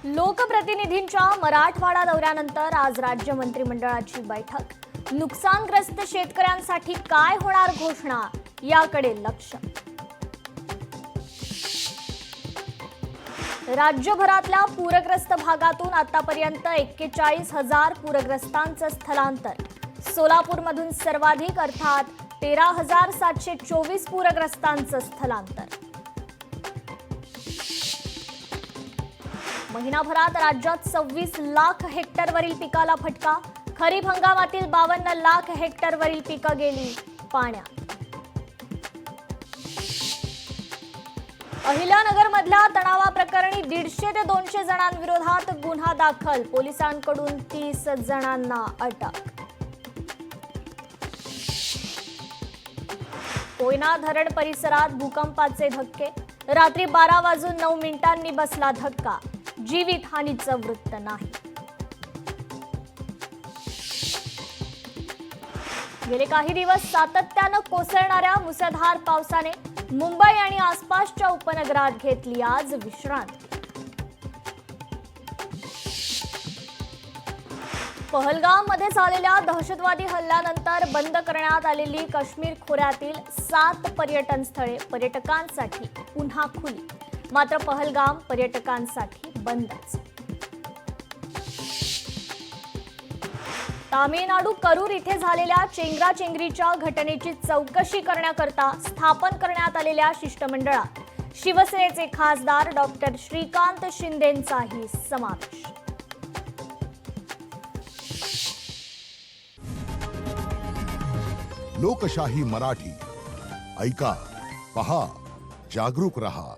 लोकप्रतिनिधींच्या मराठवाडा दौऱ्यानंतर आज राज्य मंत्रिमंडळाची बैठक. नुकसानग्रस्त शेतकऱ्यांसाठी काय होणार घोषणा याकडे लक्ष. राज्यभरातल्या पूरग्रस्त भागातून आतापर्यंत 41,000 पूरग्रस्तांचं स्थलांतर. सोलापूरमधून सर्वाधिक अर्थात 13,724 पूरग्रस्तांचं स्थलांतर. महिनाभरात राज्यात 26 लाख हेक्टरवरील पिकाला फटका. खरीप हंगामातील 52 लाख हेक्टरवरील पिकं गेली पाण्यात. अहिल्यानगरमधल्या तणावाप्रकरणी 150 ते 200 जणांविरोधात गुन्हा दाखल. पोलिसांकडून 30 जणांना अटक. कोयना धरण परिसरात भूकंपाचे धक्के. रात्री 12:09 बसला धक्का. जीवितहानीचं वृत्त नाही. गेले काही दिवस सातत्यानं कोसळणाऱ्या मुसळधार पावसाने मुंबई आणि आसपासच्या उपनगरात घेतली आज विश्रांती. पहलगाममध्ये झालेल्या दहशतवादी हल्ल्यानंतर बंद करण्यात आलेली काश्मीर खोऱ्यातील 7 पर्यटन स्थळे पर्यटकांसाठी पुन्हा खुली. मात्र पहलगाम पर्यटकांसाठी बंदच. तामिळनाडू करूर इथे झालेल्या चेंगराचेंगरीच्या घटनेची चौकशी करण्याकरता स्थापन करण्यात आलेल्या शिष्टमंडळात शिवसेनेचे खासदार डॉक्टर श्रीकांत शिंदेंचाही समावेश. लोकशाही मराठी ऐका, पहा, जागरूक रहा.